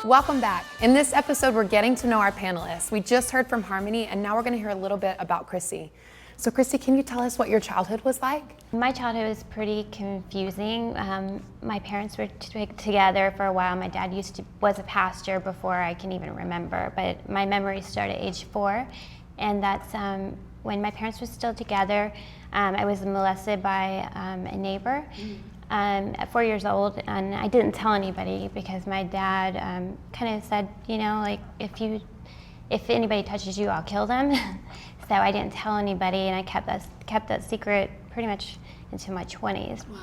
Welcome back. In this episode, we're getting to know our panelists. We just heard from Harmony, and now we're gonna hear a little bit about Chrissy. So Chrissy, can you tell us what your childhood was like? My childhood was pretty confusing. My parents were together for a while. My dad was a pastor before I can even remember, but my memories start at age 4, and that's when my parents were still together. I was molested by a neighbor at 4 years old, and I didn't tell anybody because my dad kind of said, you know, like if anybody touches you, I'll kill them. So I didn't tell anybody, and I kept that secret pretty much into my 20s. Wow.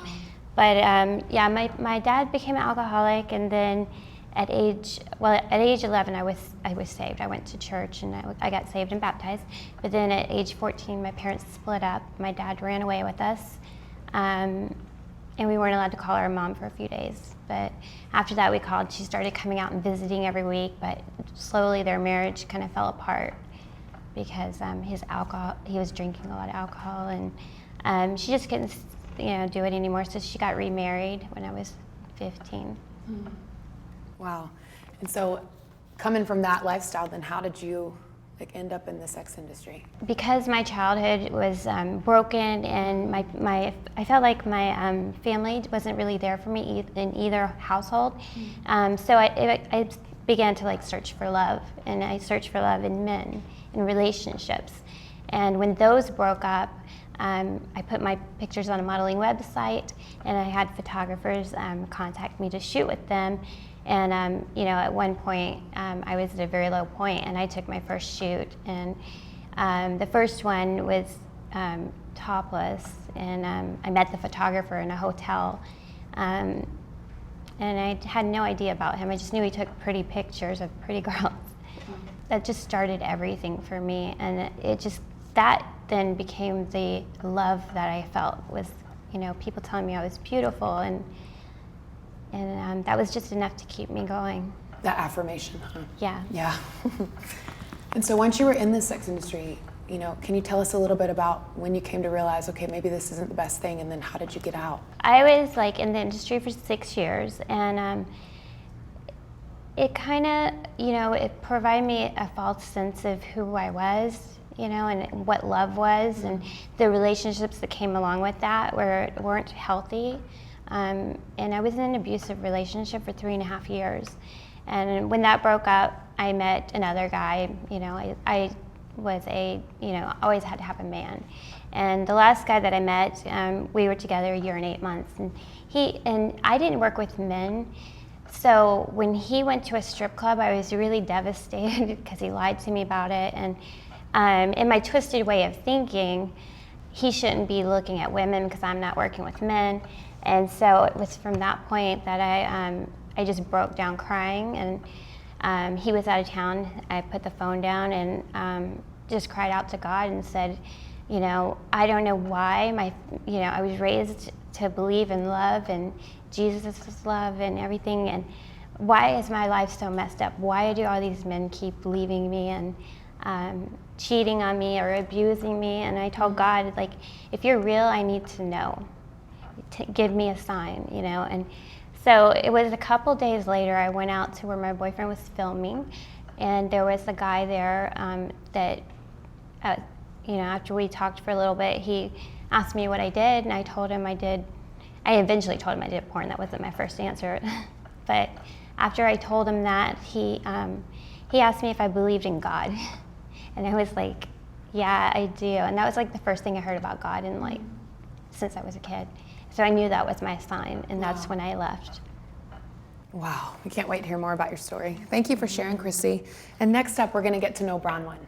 But yeah, my dad became an alcoholic, and then at age 11, I was saved. I went to church, and I got saved and baptized. But then at age 14, my parents split up. My dad ran away with us, and we weren't allowed to call our mom for a few days. But after that, we called. She started coming out and visiting every week, but slowly their marriage kind of fell apart because he was drinking a lot of alcohol, and she just couldn't, do it anymore. So she got remarried when I was 15. Wow. And so, coming from that lifestyle, then how did you end up in the sex industry? Because my childhood was broken, and I felt like my family wasn't really there for me in either household. So I began to search for love, and I searched for love in men, in relationships. And when those broke up, I put my pictures on a modeling website, and I had photographers contact me to shoot with them. And at one point, I was at a very low point, and I took my first shoot. And the first one was topless, and I met the photographer in a hotel. And I had no idea about him. I just knew he took pretty pictures of pretty girls. That just started everything for me, and that then became the love that I felt was, people telling me I was beautiful, and that was just enough to keep me going. That affirmation, huh? Yeah. Yeah. And so once you were in the sex industry, can you tell us a little bit about when you came to realize, okay, maybe this isn't the best thing, and then how did you get out? I was in the industry for 6 years, and it kind of, it provided me a false sense of who I was, and what love was, and the relationships that came along with that weren't healthy. And I was in an abusive relationship for 3.5 years. And when that broke up, I met another guy. I was always had to have a man. And the last guy that I met, we were together 1 year and 8 months. And I didn't work with men. So when he went to a strip club, I was really devastated because he lied to me about it. And in my twisted way of thinking, he shouldn't be looking at women because I'm not working with men. And so it was from that point that I just broke down crying, and he was out of town. I put the phone down and just cried out to God and said, I don't know why I was raised to believe in love and Jesus' love and everything, and why is my life so messed up? Why do all these men keep leaving me and cheating on me or abusing me? And I told God, if you're real, I need to know. Give me a sign, And so it was a couple days later, I went out to where my boyfriend was filming, and there was a guy there that, after we talked for a little bit, he asked me what I did, and I told him I eventually told him I did porn. That wasn't my first answer. But after I told him that, he asked me if I believed in God. And I was like, yeah, I do. And that was the first thing I heard about God since I was a kid. So I knew that was my sign, and that's when I left. Wow, we can't wait to hear more about your story. Thank you for sharing, Chrissy. And next up, we're gonna get to know Bronwyn.